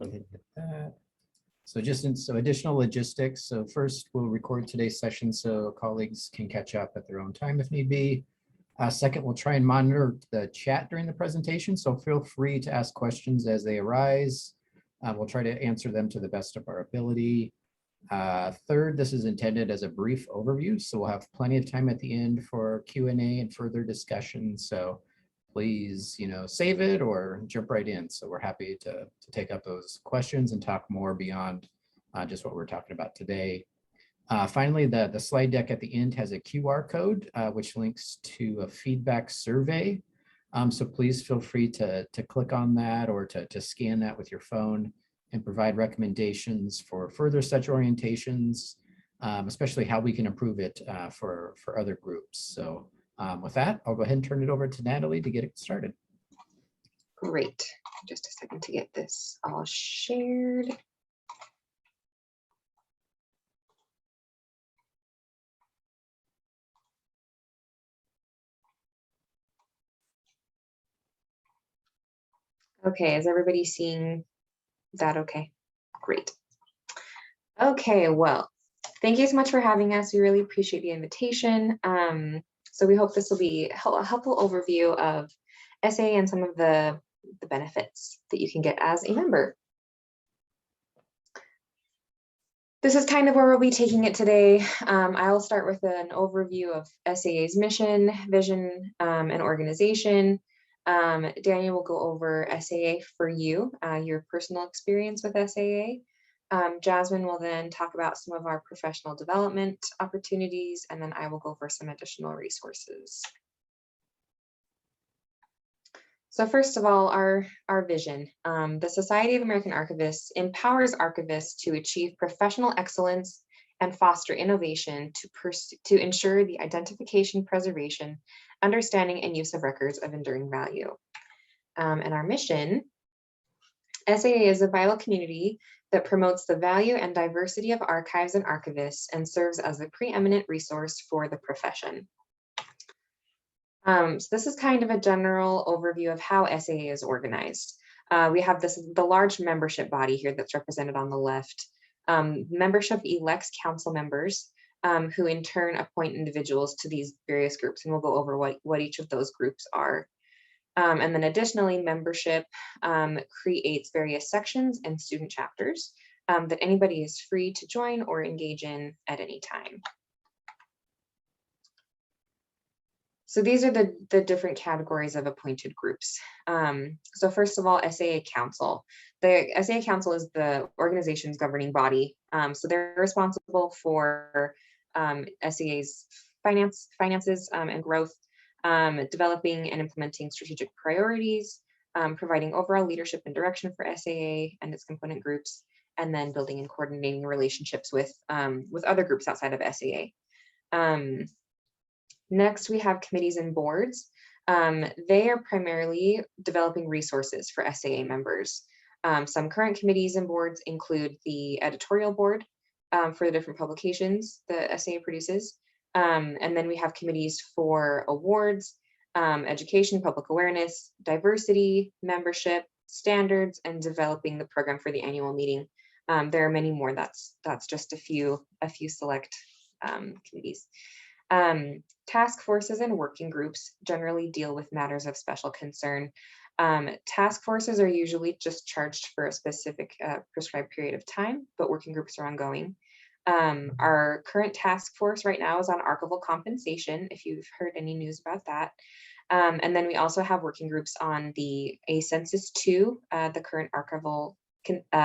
Go ahead and hit that. So just some additional logistics. So first, we'll record today's session so colleagues can catch up at their own time if need be. Second, we'll try and monitor the chat during the presentation, so feel free to ask questions as they arise. We'll try to answer them to the best of our ability. Third, this is intended as a brief overview, so we'll have plenty of time at the end for Q&A and further discussion. So please, save it or jump right in. So we're happy to take up those questions and talk more beyond just what we're talking about today. Finally, the slide deck at the end has a QR code, which links to a feedback survey. So please feel free to click on that or to scan that with your phone and provide recommendations for further such orientations, especially how we can improve it for other groups. So with that, I'll go ahead and turn it over to Natalie to get it started. Great. Just a second to get this all shared. Okay, is everybody seeing that okay? Great. Okay, well, thank you so much for having us. We really appreciate the invitation. So we hope this will be a helpful overview of SAA and some of the benefits that you can get as a member. This is kind of where we'll be taking it today. I'll start with an overview of SAA's mission, vision, and organization. Daniel will go over SAA for you, your personal experience with SAA. Jasmine will then talk about some of our professional development opportunities, and then I will go over some additional resources. So first of all, our vision. The Society of American Archivists empowers archivists to achieve professional excellence and foster innovation to ensure the identification, preservation, understanding, and use of records of enduring value. And our mission, SAA is a vital community that promotes the value and diversity of archives and archivists and serves as a preeminent resource for the profession. So this is kind of a general overview of how SAA is organized. We have the large membership body here that's represented on the left. Membership elects council members who in turn appoint individuals to these various groups, and we'll go over what each of those groups are. And then additionally, membership creates various sections and student chapters that anybody is free to join or engage in at any time. So these are the different categories of appointed groups. So first of all, SAA Council. The SAA Council is the organization's governing body. So they're responsible for SAA's finances and growth, developing and implementing strategic priorities, providing overall leadership and direction for SAA and its component groups, and then building and coordinating relationships with other groups outside of SAA. Next, we have committees and boards. They are primarily developing resources for SAA members. Some current committees and boards include the editorial board for the different publications that SAA produces. And then we have committees for awards, education, public awareness, diversity, membership, standards, and developing the program for the annual meeting. There are many more. That's just a few select committees. Task forces and working groups generally deal with matters of special concern. Task forces are usually just charged for a specific prescribed period of time, but working groups are ongoing. Our current task force right now is on archival compensation, if you've heard any news about that. And then we also have working groups on a census 2, the current archival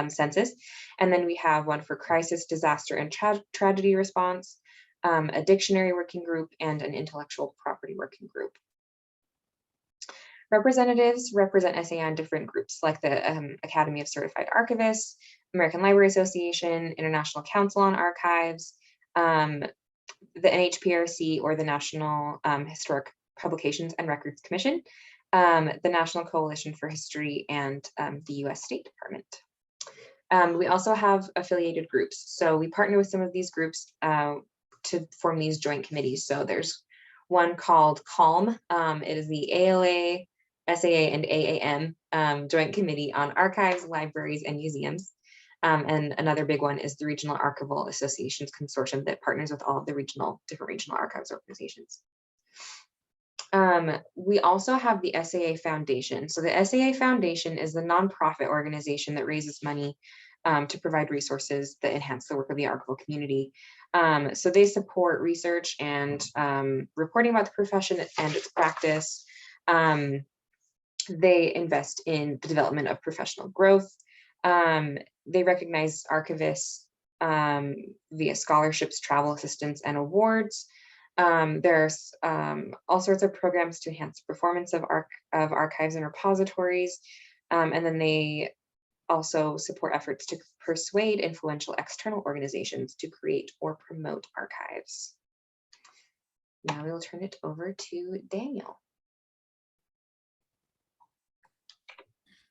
census. And then we have one for crisis, disaster, and tragedy response, a dictionary working group, and an intellectual property working group. Representatives represent SAA on different groups like the Academy of Certified Archivists, American Library Association, International Council on Archives, the NHPRC, or the National Historic Publications and Records Commission, the National Coalition for History, and the US State Department. We also have affiliated groups. So we partner with some of these groups to form these joint committees. So there's one called CALM. It is the ALA, SAA and AAM Joint Committee on Archives, Libraries, and Museums. And another big one is the Regional Archival Associations Consortium that partners with all of the different regional archives organizations. We also have the SAA Foundation. So the SAA Foundation is the nonprofit organization that raises money to provide resources that enhance the work of the archival community. So they support research and reporting about the profession and its practice. They invest in the development of professional growth. They recognize archivists via scholarships, travel assistance, and awards. There's all sorts of programs to enhance the performance of archives and repositories. And then they also support efforts to persuade influential external organizations to create or promote archives. Now we will turn it over to Daniel.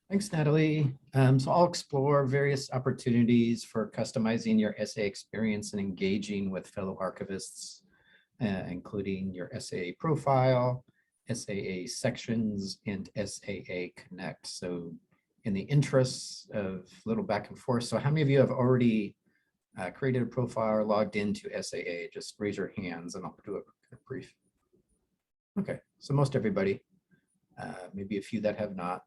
Thanks, Natalie. So I'll explore various opportunities for customizing your SAA experience and engaging with fellow archivists, including your SAA profile, SAA sections, and SAA Connect. So in the interests of a little back and forth, so how many of you have already created a profile or logged into SAA? Just raise your hands and I'll do a brief. Okay, so most everybody, maybe a few that have not.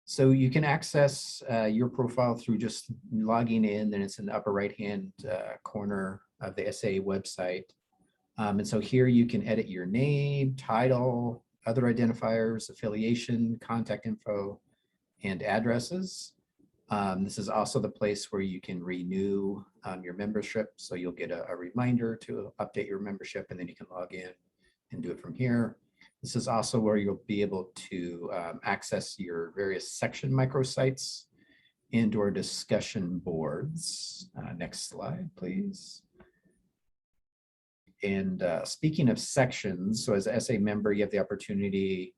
So you can access your profile through just logging in, and it's in the upper right-hand corner of the SAA website. And so here you can edit your name, title, other identifiers, affiliation, contact info, and addresses. This is also the place where you can renew your membership. So you'll get a reminder to update your membership, and then you can log in and do it from here. This is also where you'll be able to access your various section microsites and or discussion boards. Next slide, please. And speaking of sections, so as an SA member, you have the opportunity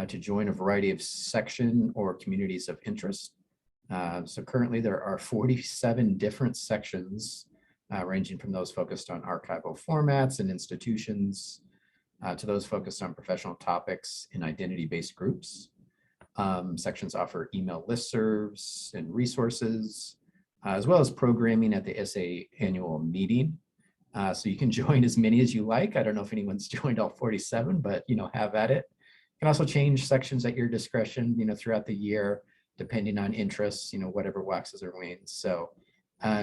to join a variety of section or communities of interest. So currently there are 47 different sections, ranging from those focused on archival formats and institutions, to those focused on professional topics in identity-based groups. Sections offer email listservs and resources, as well as programming at the SA annual meeting. So you can join as many as you like. I don't know if anyone's joined all 47, but have at it. You can also change sections at your discretion, throughout the year, depending on interests, whatever waxes or wanes. So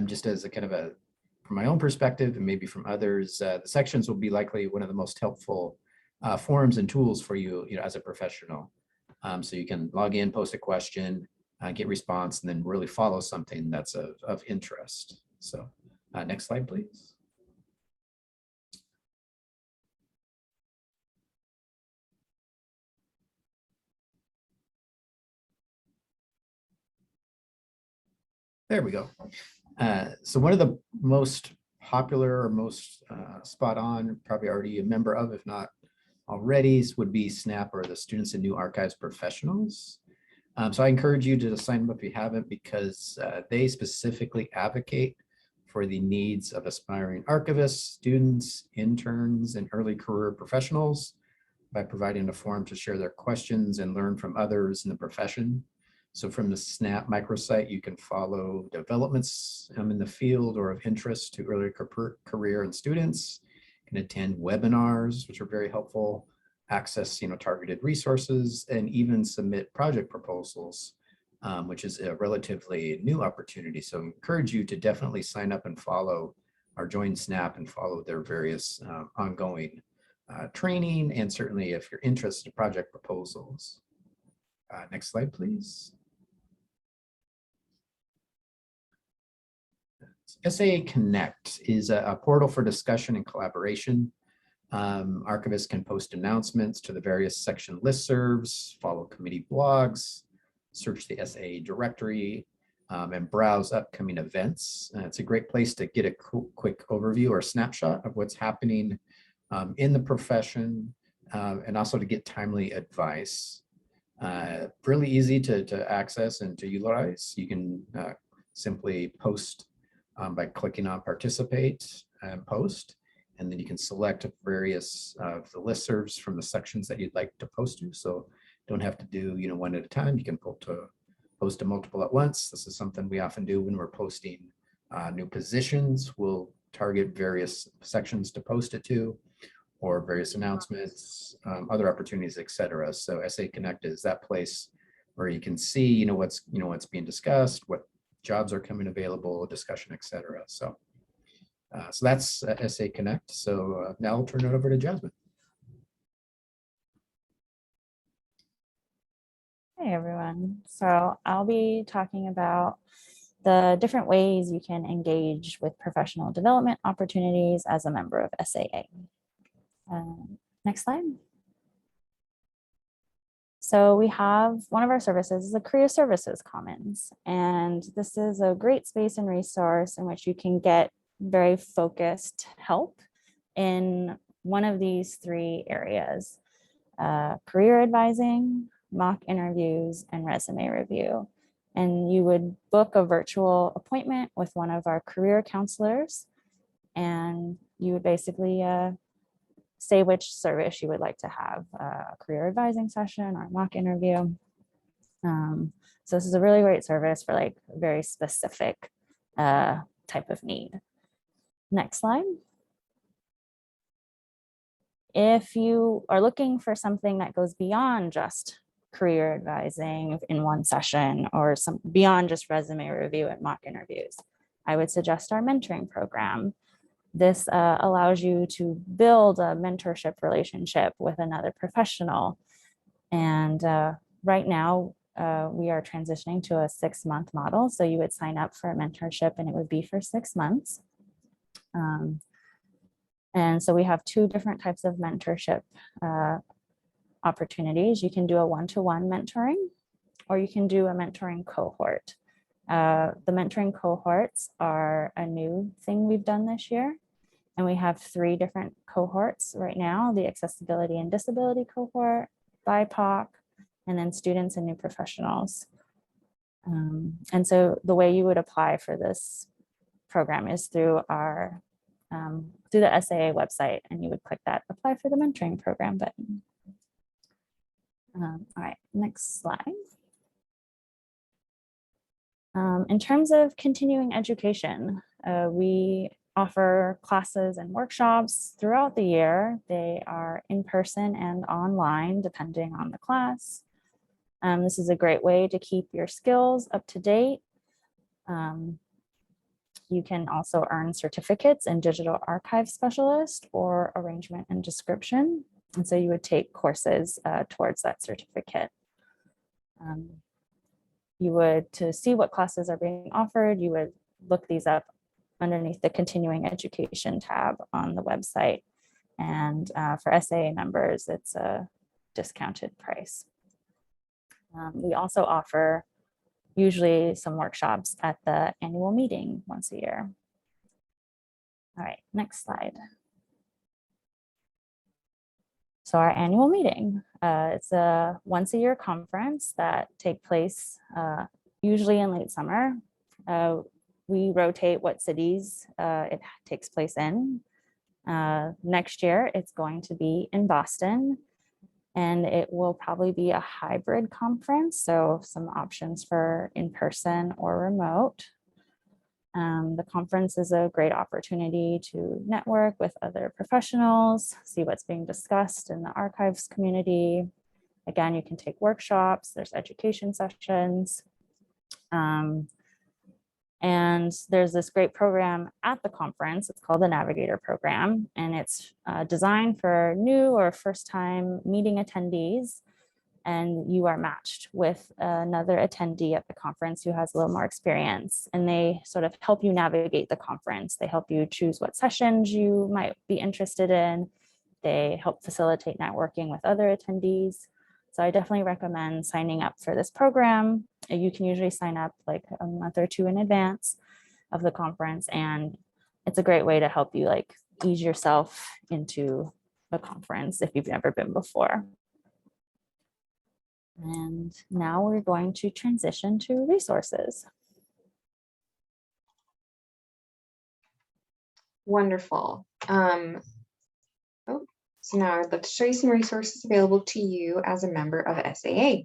just as a kind of from my own perspective and maybe from others, the sections will be likely one of the most helpful forums and tools for you, as a professional. So you can log in, post a question, get response, and then really follow something that's of interest. So next slide, please. There we go. So one of the most popular or most spot on, probably already a member of, if not already, would be SNAP, or the Students and New Archives Professionals. So I encourage you to sign up if you haven't, because they specifically advocate for the needs of aspiring archivists, students, interns, and early career professionals by providing a forum to share their questions and learn from others in the profession. So from the SNAP microsite, you can follow developments in the field or of interest to early career and students. You can attend webinars, which are very helpful, access targeted resources, and even submit project proposals, which is a relatively new opportunity. So I encourage you to definitely sign up and follow or join SNAP and follow their various ongoing training, and certainly if you're interested in project proposals. Next slide, please. SAA Connect is a portal for discussion and collaboration. Archivists can post announcements to the various section listservs, follow committee blogs, search the SAA directory, and browse upcoming events. It's a great place to get a quick overview or snapshot of what's happening in the profession, and also to get timely advice. Really easy to access and to utilize. You can simply post by clicking on participate and post. And then you can select various of the listservs from the sections that you'd like to post to. So don't have to do, one at a time. You can post to multiple at once. This is something we often do when we're posting new positions. We'll target various sections to post it to, or various announcements, other opportunities, etc. So SA Connect is that place where you can see, what's being discussed, what jobs are coming available, discussion, etc. So that's SA Connect. So now I'll turn it over to Jasmine. Hey everyone. So I'll be talking about the different ways you can engage with professional development opportunities as a member of SAA. Next slide. So we have one of our services is the Career Services Commons, and this is a great space and resource in which you can get very focused help in one of these three areas: career advising, mock interviews, and resume review. And you would book a virtual appointment with one of our career counselors, and you would basically say which service you would like to have, a career advising session or a mock interview. So this is a really great service for like a very specific type of need. Next slide. If you are looking for something that goes beyond just career advising in one session or beyond just resume review and mock interviews, I would suggest our mentoring program. This allows you to build a mentorship relationship with another professional. And right now, we are transitioning to a 6-month model. So you would sign up for a mentorship and it would be for 6 months. And so we have 2 different types of mentorship opportunities. You can do a one-to-one mentoring, or you can do a mentoring cohort. The mentoring cohorts are a new thing we've done this year. And we have 3 different cohorts right now: the accessibility and disability cohort, BIPOC, and then students and new professionals. And so the way you would apply for this program is through the SAA website, and you would click that apply for the mentoring program button. All right, next slide. In terms of continuing education, we offer classes and workshops throughout the year. They are in person and online, depending on the class. This is a great way to keep your skills up to date. You can also earn certificates in digital archive specialist or arrangement and description. And so you would take courses towards that certificate. To see what classes are being offered, you would look these up underneath the continuing education tab on the website. And for SAA members, it's a discounted price. We also offer usually some workshops at the annual meeting once a year. All right, next slide. So our annual meeting, it's a once-a-year conference that takes place usually in late summer. We rotate what cities it takes place in. Next year, it's going to be in Boston, and it will probably be a hybrid conference, so some options for in-person or remote. The conference is a great opportunity to network with other professionals, see what's being discussed in the archives community. Again, you can take workshops, there's education sessions. And there's this great program at the conference. It's called the Navigator Program, and it's designed for new or first-time meeting attendees. And you are matched with another attendee at the conference who has a little more experience, and they sort of help you navigate the conference. They help you choose what sessions you might be interested in. They help facilitate networking with other attendees. So I definitely recommend signing up for this program. You can usually sign up like a month or 2 in advance of the conference, and it's a great way to help you like ease yourself into a conference if you've never been before. And now we're going to transition to resources. Wonderful. So now I'd like to show you some resources available to you as a member of SAA.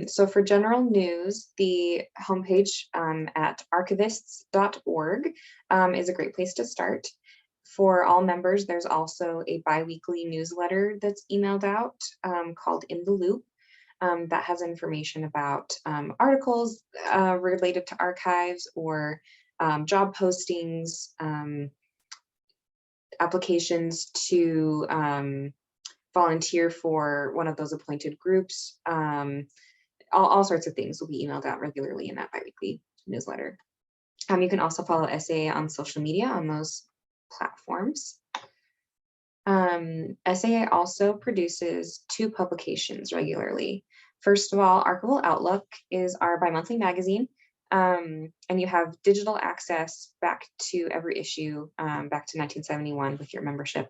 So for general news, the homepage at archivists.org is a great place to start. For all members, there's also a bi-weekly newsletter that's emailed out called In the Loop. That has information about articles related to archives or job postings, applications to volunteer for one of those appointed groups. All sorts of things will be emailed out regularly in that biweekly newsletter. You can also follow SAA on social media on those platforms. SAA also produces 2 publications regularly. First of all, Archival Outlook is our bi-monthly magazine, and you have digital access back to every issue back to 1971 with your membership.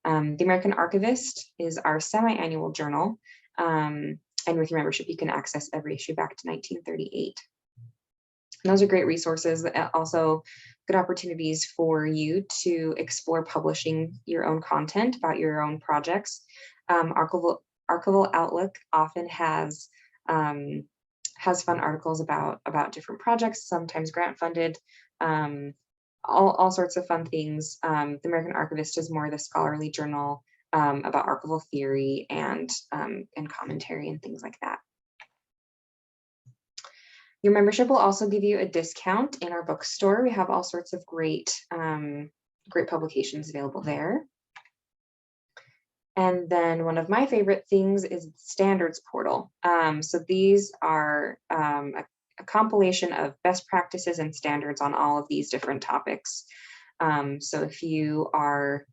The American Archivist is our semi-annual journal, and with your membership, you can access every issue back to 1938. And those are great resources, also good opportunities for you to explore publishing your own content about your own projects. Archival Outlook often has fun articles about different projects, sometimes grant funded, all sorts of fun things. The American Archivist is more the scholarly journal about archival theory and commentary and things like that. Your membership will also give you a discount in our bookstore. We have all sorts of great publications available there. And then one of my favorite things is the standards portal. So these are a compilation of best practices and standards on all of these different topics. So if you are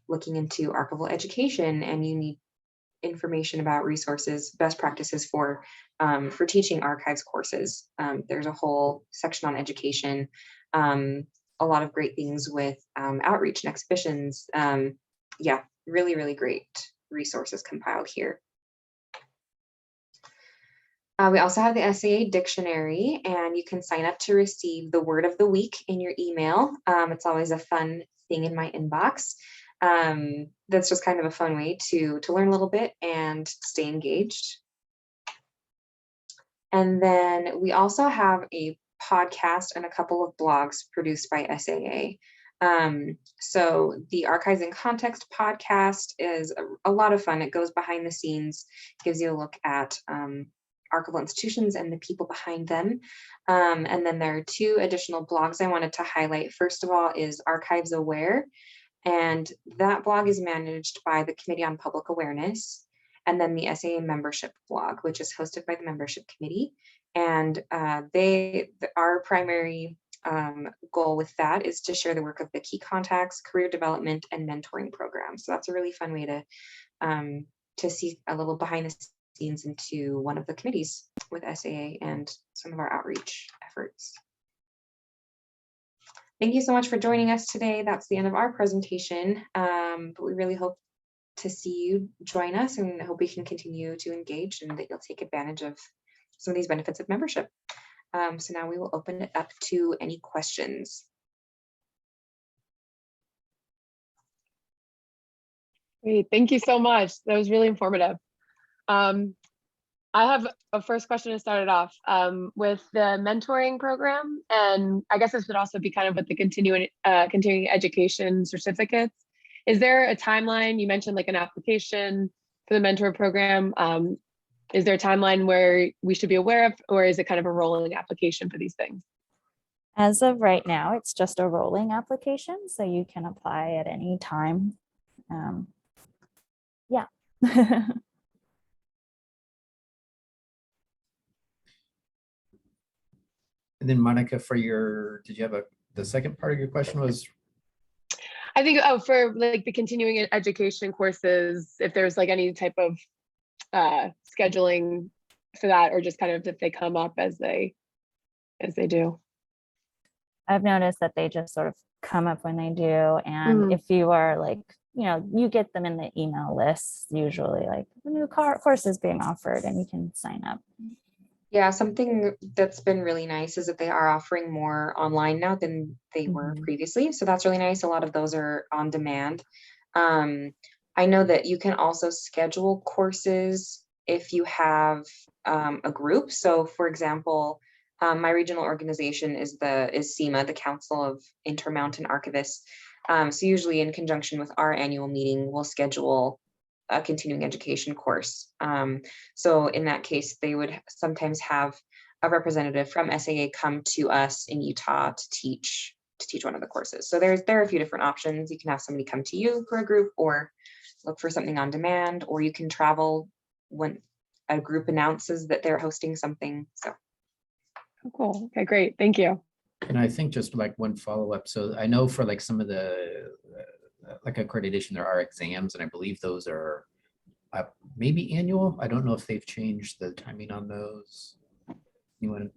looking into archival education and you need information about resources, best practices for teaching archives courses, there's a whole section on education, a lot of great things with outreach and exhibitions. Yeah, really, really great resources compiled here. We also have the SAA Dictionary, and you can sign up to receive the word of the week in your email. It's always a fun thing in my inbox. That's just kind of a fun way to learn a little bit and stay engaged. And then we also have a podcast and a couple of blogs produced by SAA. So the Archives in Context podcast is a lot of fun. It goes behind the scenes, gives you a look at archival institutions and the people behind them. And then there are 2 additional blogs I wanted to highlight. First of all is Archives Aware, and that blog is managed by the Committee on Public Awareness, and then the SAA membership blog, which is hosted by the membership committee. And our primary goal with that is to share the work of the key contacts, career development, and mentoring programs. So that's a really fun way to see a little behind the scenes into one of the committees with SAA and some of our outreach efforts. Thank you so much for joining us today. That's the end of our presentation, but we really hope to see you join us, and hope we can continue to engage and that you'll take advantage of some of these benefits of membership. So now we will open it up to any questions. Great, thank you so much. That was really informative. I have a first question to start it off with the mentoring program, and I guess this would also be kind of with the continuing education certificates. Is there a timeline? You mentioned like an application for the mentor program. Is there a timeline where we should be aware of, or is it kind of a rolling application for these things? As of right now, it's just a rolling application, so you can apply at any time. Yeah. And then Monica, did you have the second part of your question was? I think, for like the continuing education courses, if there's like any type of scheduling for that, or just kind of if they come up as they do. I've noticed that they just sort of come up when they do. And if you are like, you get them in the email lists, usually like the new course is being offered and you can sign up. Yeah, something that's been really nice is that they are offering more online now than they were Mhm. previously. So that's really nice. A lot of those are on demand. Um, I know that you can also schedule courses if you have a group. So for example, my regional organization is SEMA, the Council of Intermountain Archivists. So usually in conjunction with our annual meeting, we'll schedule a continuing education course. So in that case, they would sometimes have a representative from SAA come to us in Utah to teach one of the courses. So there are a few different options. You can have somebody come to you for a group, or look for something on demand, or you can travel when a group announces that they're hosting something. So Oh, cool. Okay, great. Thank you. And I think just like one follow-up. So I know for like some of the like accreditation, there are exams, and I believe those are maybe annual. I don't know if they've changed the timing on those. Anyone?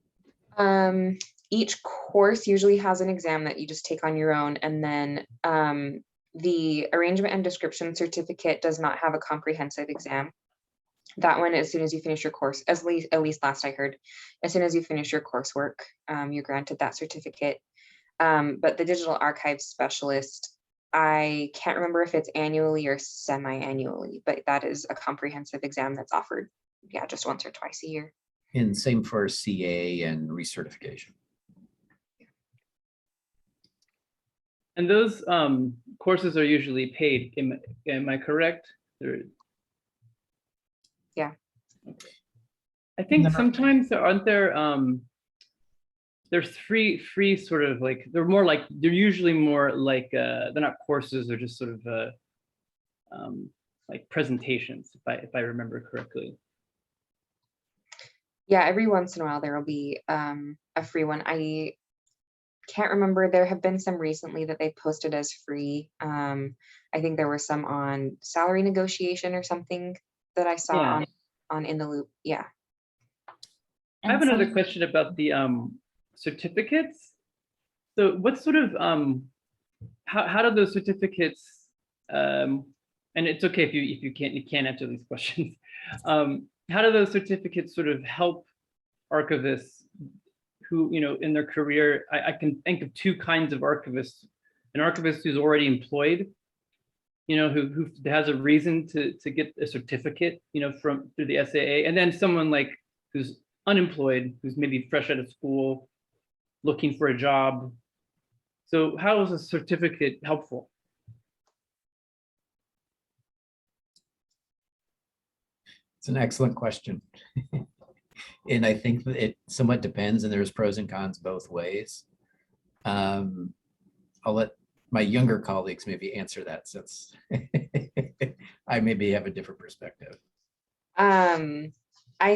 each course usually has an exam that you just take on your own, and then the arrangement and description certificate does not have a comprehensive exam. That one, as soon as you finish your course, at least last I heard, as soon as you finish your coursework, you're granted that certificate. But the digital archive specialist, I can't remember if it's annually or semi-annually, but that is a comprehensive exam that's offered, yeah, just once or twice a year. And same for CA and recertification. And those courses are usually paid. Am I correct? Yeah. I think No. sometimes there's free sort of like, they're usually more like they're not courses, they're just sort of like presentations, if I remember correctly. Yeah, every once in a while there will be a free one. I can't remember. There have been some recently that they posted as free. I think there were some on salary negotiation or something that I saw Yeah. on In the Loop. Yeah. I have another question about the certificates. So what sort of how do those certificates and it's okay if you can't answer these questions. How do those certificates sort of help archivists who, in their career? I can think of two kinds of archivists: an archivist who's already employed, who has a reason to get a certificate, through the SAA, and then someone like who's unemployed, who's maybe fresh out of school, looking for a job. So how is a certificate helpful? It's an excellent question. And I think that it somewhat depends, and there's pros and cons both ways. I'll let my younger colleagues maybe answer that, since I maybe have a different perspective. I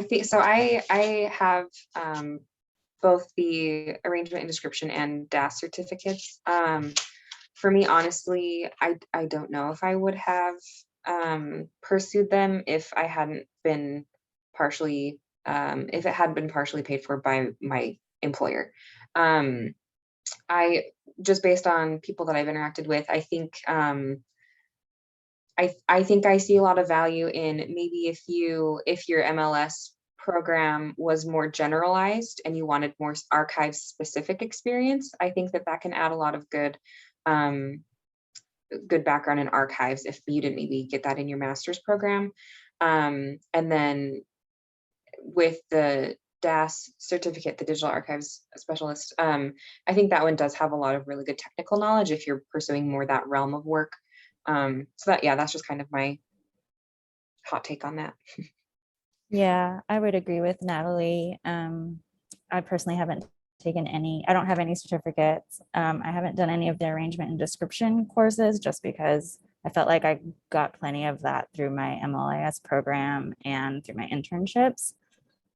think so. I have both the arrangement and description and DAS certificates. For me, honestly, I don't know if I would have pursued them if I hadn't been partially, if it hadn't been partially paid for by my employer. I just, based on people that I've interacted with, I think I think I see a lot of value in maybe if your MLS program was more generalized and you wanted more archive specific experience. I think that can add a lot of good background in archives if you didn't maybe get that in your master's program. And then with the DAS certificate, the digital archives specialist, I think that one does have a lot of really good technical knowledge if you're pursuing more that realm of work. So that's just kind of my hot take on that. Yeah, I would agree with Natalie. I personally haven't taken any, I don't have any certificates. I haven't done any of the arrangement and description courses just because I felt like I got plenty of that through my MLIS program and through my internships.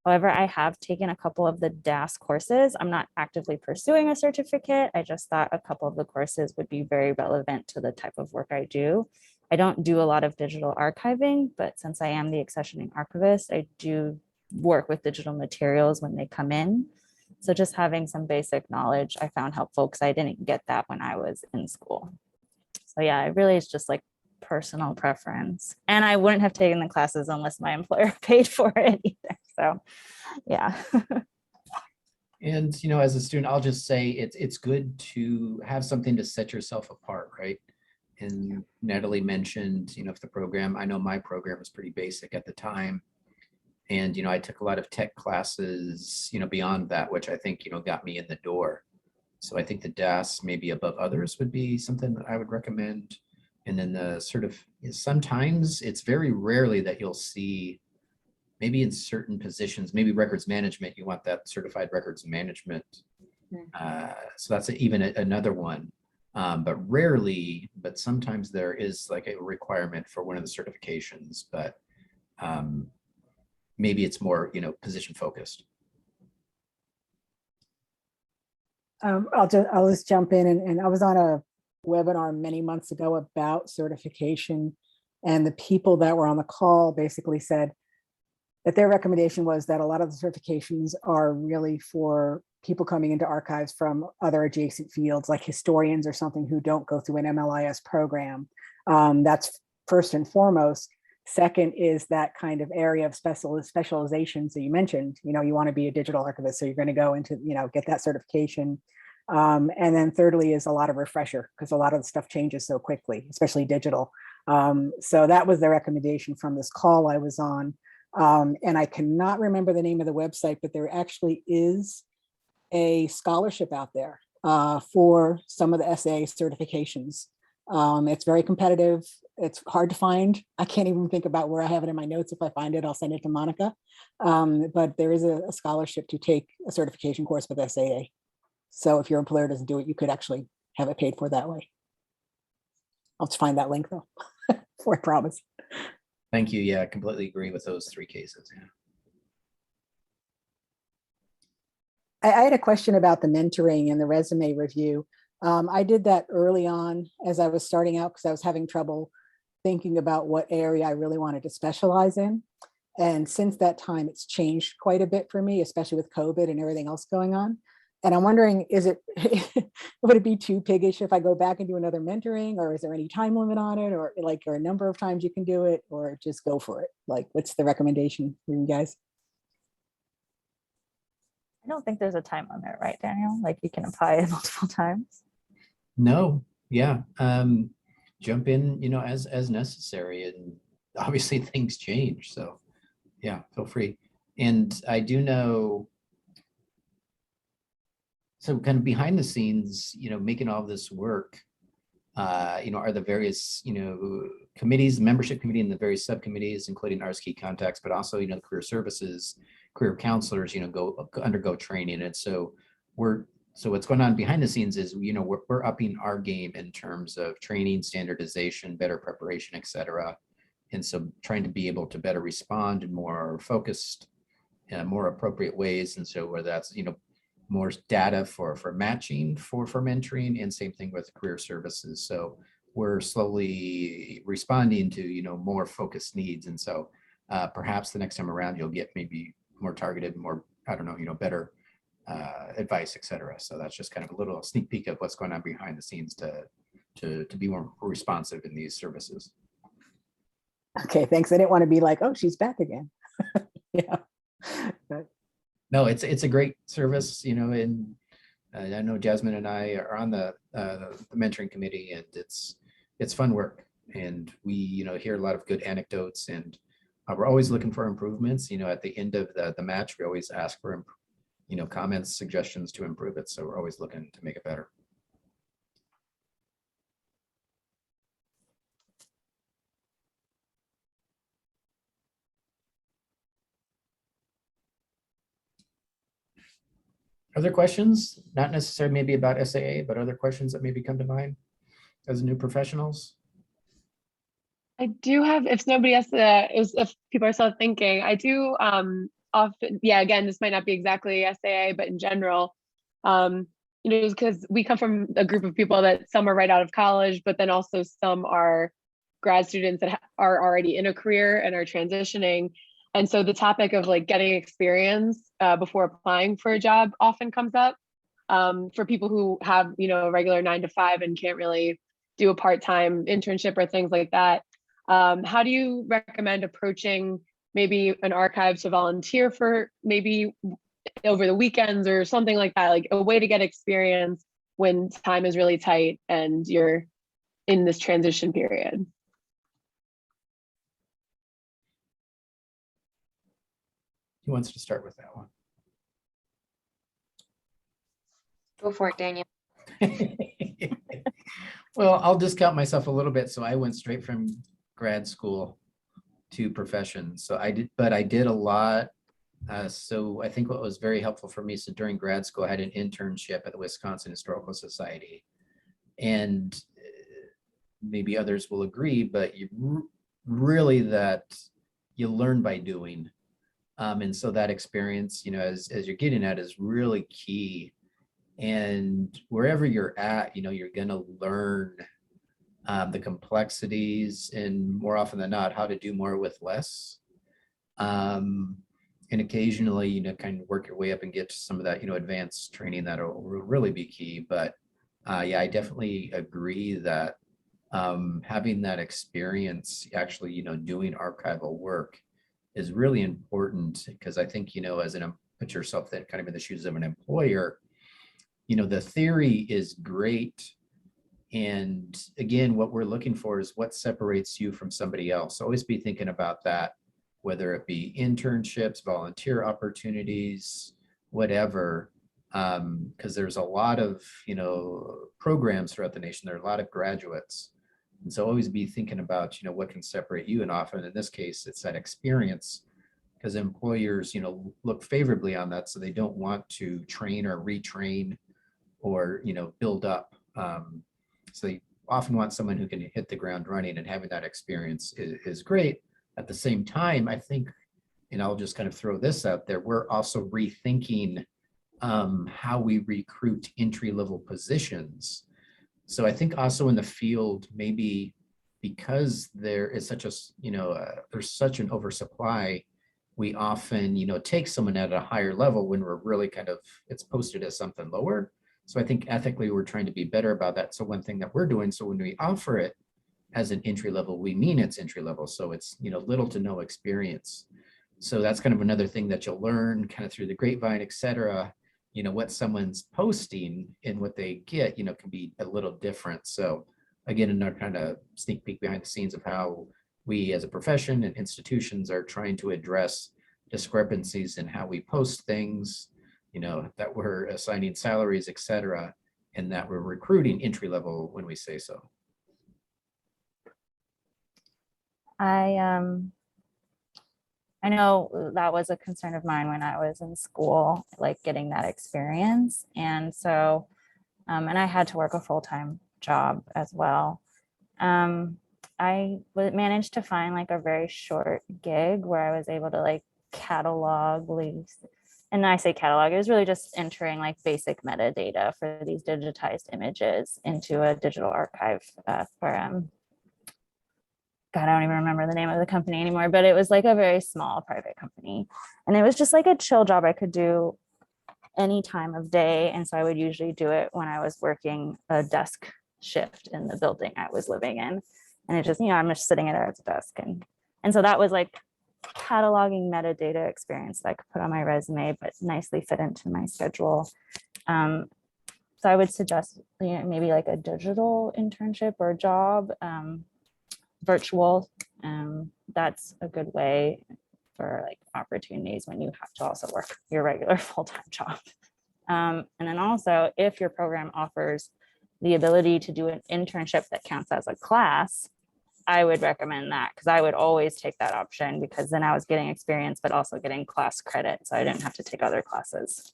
However, I have taken a couple of the DAS courses. I'm not actively pursuing a certificate. I just thought a couple of the courses would be very relevant to the type of work I do. I don't do a lot of digital archiving, but since I am the accessioning archivist, I do work with digital materials when they come in. So just having some basic knowledge I found helpful because I didn't get that when I was in school. So yeah, it really is just like personal preference. And I wouldn't have taken the classes unless my employer paid for it either. So yeah. And, you know, as a student, I'll just say it's good to have something to set yourself apart, right? And Natalie mentioned, you know, if the program, I know my program was pretty basic at the time. And, you know, I took a lot of tech classes, you know, beyond that, which I think, you know, got me in the door. So I think the DAS maybe above others would be something that I would recommend. And then the sort of, sometimes it's very rarely that you'll see, maybe in certain positions, maybe records management, you want that certified records management. So that's even another one. But rarely, but sometimes there is like a requirement for one of the certifications, but maybe it's more, you know, position focused. I'll just jump in, and I was on a webinar many months ago about certification, and the people that were on the call basically said that their recommendation was that a lot of the certifications are really for people coming into archives from other adjacent fields, like historians or something, who don't go through an MLIS program. That's first and foremost. Second is that kind of area of specializations that you mentioned. You know, you want to be a digital archivist, so you're going to go into, you know, get that certification. And then thirdly is a lot of refresher, because a lot of the stuff changes so quickly, especially digital. So that was the recommendation from this call I was on. And I cannot remember the name of the website, but there actually is a scholarship out there for some of the SAA certifications. It's very competitive. It's hard to find. I can't even think about where I have it in my notes. If I find it, I'll send it to Monica. But there is a scholarship to take a certification course with SAA. So if your employer doesn't do it, you could actually have it paid for that way. I'll just find that link though, for I promise. Thank you. Yeah, I completely agree with those three cases. Yeah. I had a question about the mentoring and the resume review. I did that early on as I was starting out, because I was having trouble thinking about what area I really wanted to specialize in. And since that time, it's changed quite a bit for me, especially with COVID and everything else going on. And I'm wondering, is it, would it be too piggish if I go back and do another mentoring, or is there any time limit on it, or like, or a number of times you can do it, or just go for it? Like, what's the recommendation for you guys? I don't think there's a time limit, right, Daniel? Like you can apply it multiple times. No, yeah. Jump in, you know, as necessary, and obviously things change. So yeah, feel free. And I do know, so kind of behind the scenes, you know, making all this work, you know, are the various, you know, committees, membership committee, and the various subcommittees, including ours key contacts, but also, you know, the career services, career counselors, you know, undergo training. And so so what's going on behind the scenes is, you know, we're upping our game in terms of training, standardization, better preparation, et cetera. And so trying to be able to better respond in more focused, more appropriate ways. And so whether that's, you know, more data for matching, for mentoring, and same thing with career services. So we're slowly responding to, you know, more focused needs. And so perhaps the next time around, you'll get maybe more targeted, more, I don't know, you know, better advice, et cetera. So that's just kind of a little sneak peek of what's going on behind the scenes to be more responsive in these services. Okay, thanks. I didn't want to be like, oh, she's back again. Yeah. No, it's a great service, you know, and I know Jasmine and I are on the mentoring committee, and it's fun work, and we, you know, hear a lot of good anecdotes, and we're always looking for improvements. You know, at the end of the match, we always ask for, you know, comments, suggestions to improve it. So we're always looking to make it better. Other questions? Not necessarily maybe about SAA, but other questions that maybe come to mind as new professionals? I do have, if nobody else if people are still thinking, I do often, yeah, again, this might not be exactly SAA, but in general, you know, because we come from a group of people that some are right out of college, but then also some are grad students that are already in a career and are transitioning. And so the topic of like getting experience before applying for a job often comes up for people who have, you know, a regular 9 to 5 and can't really do a part-time internship or things like that. How do you recommend approaching maybe an archive to volunteer for maybe over the weekends or something like that, like a way to get experience when time is really tight and you're in this transition period? Who wants to start with that one? Go for it, Daniel. Well, I'll discount myself a little bit. So I went straight from grad school to profession. So I did a lot. So I think what was very helpful for me, so during grad school, I had an internship at the Wisconsin Historical Society. And maybe others will agree, but you really that you learn by doing. And so that experience, as you're getting at, is really key. And wherever you're at, you're going to learn the complexities, and more often than not, how to do more with less. And occasionally, kind of work your way up and get to some of that, advanced training that'll really be key. But yeah, I definitely agree that having that experience, actually, doing archival work is really important, because I think, put yourself that kind of in the shoes of an employer, the theory is great. And again, what we're looking for is what separates you from somebody else. Always be thinking about that, whether it be internships, volunteer opportunities, whatever, because there's a lot of, programs throughout the nation. There are a lot of graduates. And so always be thinking about, what can separate you. And often in this case, it's that experience, because employers, look favorably on that. So they don't want to train or retrain or, build up. So they often want someone who can hit the ground running, and having that experience is great. At the same time, I think, and I'll just kind of throw this out there, we're also rethinking how we recruit entry-level positions. So I think also in the field, maybe because there is such a, there's such an oversupply, we often, take someone at a higher level when we're really kind of, it's posted as something lower. So I think ethically, we're trying to be better about that. So one thing that we're doing, so when we offer it as an entry level, we mean it's entry level. So it's, little to no experience. So that's kind of another thing that you'll learn kind of through the grapevine, et cetera. What someone's posting and what they get, can be a little different. So again, another kind of sneak peek behind the scenes of how we as a profession and institutions are trying to address discrepancies in how we post things, that we're assigning salaries, et cetera, and that we're recruiting entry level when we say so. I know that was a concern of mine when I was in school, like getting that experience. And so, and I had to work a full-time job as well. I managed to find like a very short gig where I was able to like catalog leaves. And I say catalog, it was really just entering like basic metadata for these digitized images into a digital archive for God, I don't even remember the name of the company anymore, but it was like a very small private company. And it was just like a chill job I could do any time of day. And so I would usually do it when I was working a desk shift in the building I was living in. And it just, I'm just sitting at a desk. And so that was like cataloging metadata experience that I could put on my resume, but nicely fit into my schedule. So I would suggest maybe like a digital internship or job, virtual. That's a good way for like opportunities when you have to also work your regular full-time job. And then also, if your program offers the ability to do an internship that counts as a class, I would recommend that, because I would always take that option, because then I was getting experience, but also getting class credit. So I didn't have to take other classes.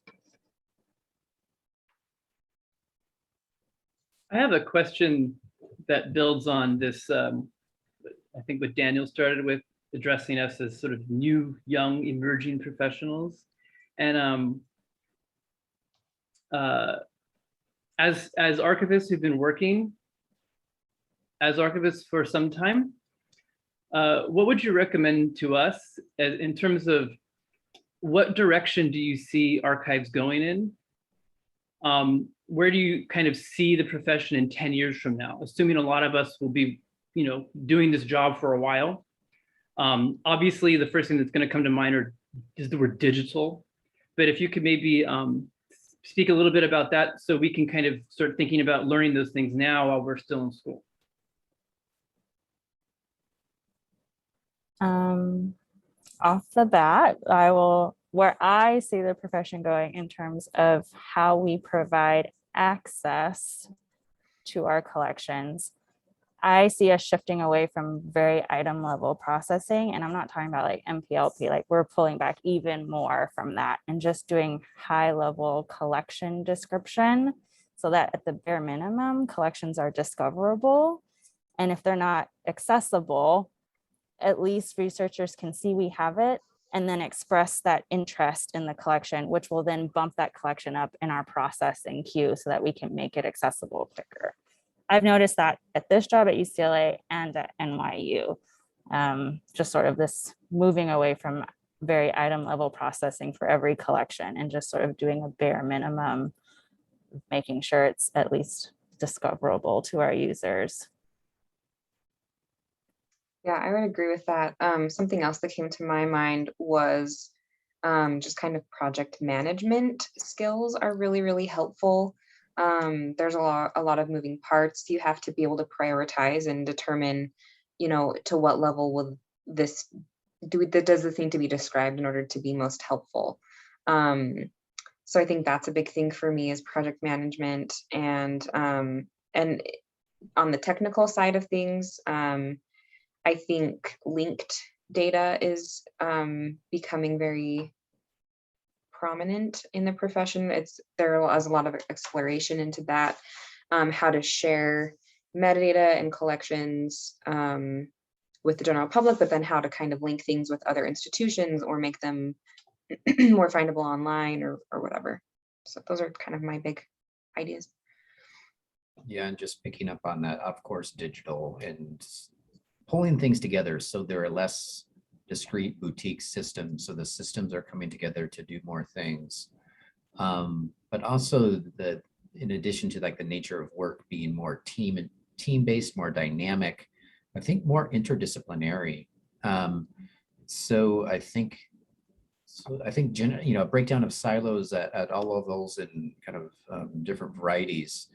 I have a question that builds on this, I think what Daniel started with, addressing us as sort of new, young, emerging professionals. And as archivists who've been working as archivists for some time, what would you recommend to us in terms of what direction do you see archives going in? where do you kind of see the profession in 10 years from now? Assuming a lot of us will be, doing this job for a while. Obviously, the first thing that's going to come to mind is the word digital. But if you could maybe speak a little bit about that so we can kind of start thinking about learning those things now while we're still in school. Off the bat, where I see the profession going in terms of how we provide access to our collections, I see us shifting away from very item level processing. And I'm not talking about like MPLP, like we're pulling back even more from that and just doing high level collection description so that at the bare minimum, collections are discoverable. And if they're not accessible, at least researchers can see we have it and then express that interest in the collection, which will then bump that collection up in our processing queue so that we can make it accessible quicker. I've noticed that at this job at UCLA and at NYU, just sort of this moving away from very item level processing for every collection and just sort of doing a bare minimum, making sure it's at least discoverable to our users. Yeah, I would agree with that. Something else that came to my mind was just kind of project management skills are really, really helpful. There's a lot of moving parts. You have to be able to prioritize and determine, to what level will does this need to be described in order to be most helpful. So I think that's a big thing for me is project management, and on the technical side of things, I think linked data is becoming very prominent in the profession. There is a lot of exploration into that, how to share metadata and collections with the general public, but then how to kind of link things with other institutions or make them more findable online or whatever. So those are kind of my big ideas. Yeah, and just picking up on that, of course, digital and pulling things together so there are less discrete boutique systems. So the systems are coming together to do more things. But also in addition to like the nature of work being more team-based, more dynamic, I think more interdisciplinary. So I think a breakdown of silos at all levels and kind of different varieties.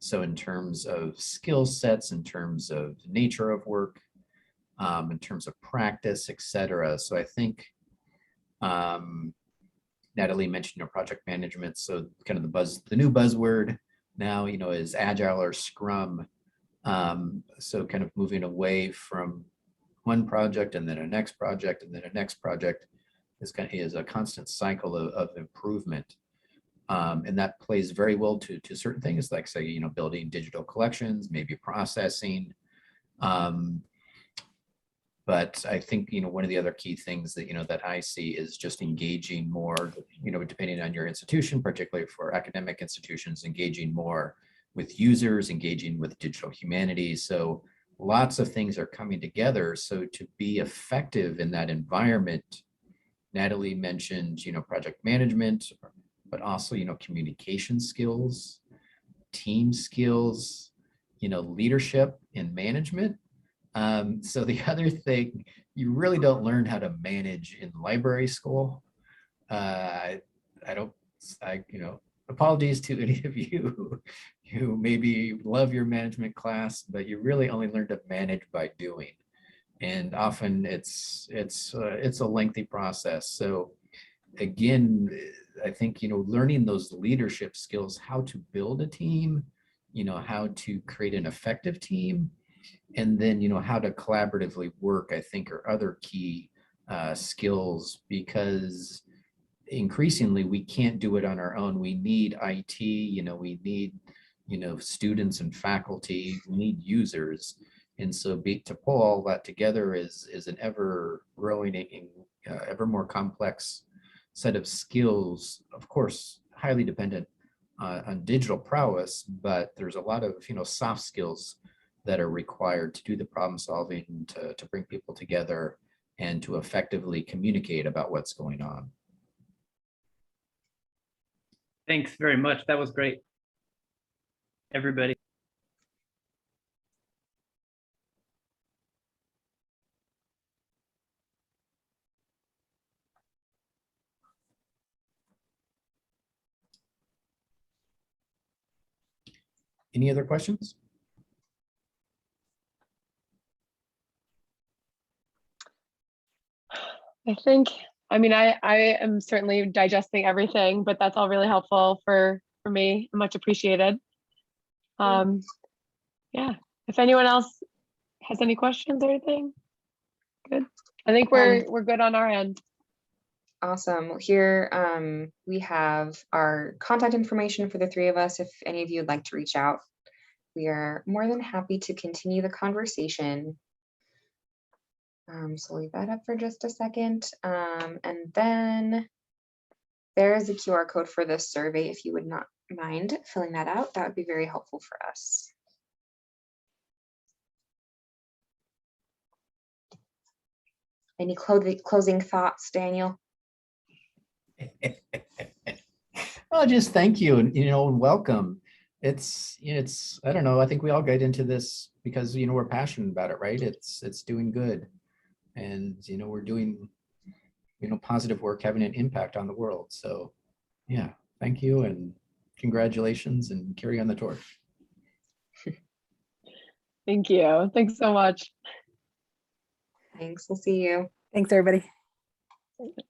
So in terms of skill sets, in terms of nature of work, in terms of practice, etc. So I think Natalie mentioned project management. So kind of the new buzzword now, is agile or scrum. So kind of moving away from one project and then a next project and then a next project is a constant cycle of improvement. And that plays very well to certain things like, say, building digital collections, maybe processing. But I think, one of the other key things that, that I see is just engaging more, depending on your institution, particularly for academic institutions, engaging more with users, engaging with digital humanities. So lots of things are coming together. So to be effective in that environment, Natalie mentioned, project management, but also, communication skills, team skills, leadership and management. So the other thing, you really don't learn how to manage in library school. Apologies to any of you who maybe love your management class, but you really only learn to manage by doing. And often it's a lengthy process. So again, I think, learning those leadership skills, how to build a team, how to create an effective team, and then, how to collaboratively work, I think, are other key skills, because increasingly we can't do it on our own. We need IT, we need, students and faculty, we need users. And so to pull all that together is an ever growing, ever more complex set of skills, of course, highly dependent on digital prowess, but there's a lot of, soft skills that are required to do the problem solving, to bring people together and to effectively communicate about what's going on. Thanks very much. That was great. Everybody. Any other questions? I mean, I am certainly digesting everything, but that's all really helpful for me. Much appreciated. Yeah, if anyone else has any questions or anything, good. I think we're good on our end. Awesome. Here we have our contact information for the three of us. If any of you would like to reach out, we are more than happy to continue the conversation. So leave that up for just a second. And then there is a QR code for this survey. If you would not mind filling that out, that would be very helpful for us. Any closing thoughts, Daniel? Well, just thank you and, and welcome. It's I don't know, I think we all get into this because, we're passionate about it, right? It's doing good. And, we're doing, positive work, having an impact on the world. So yeah, thank you and congratulations and carry on the torch. Thank you. Thanks so much. Thanks. We'll see you. Thanks, everybody. Thanks.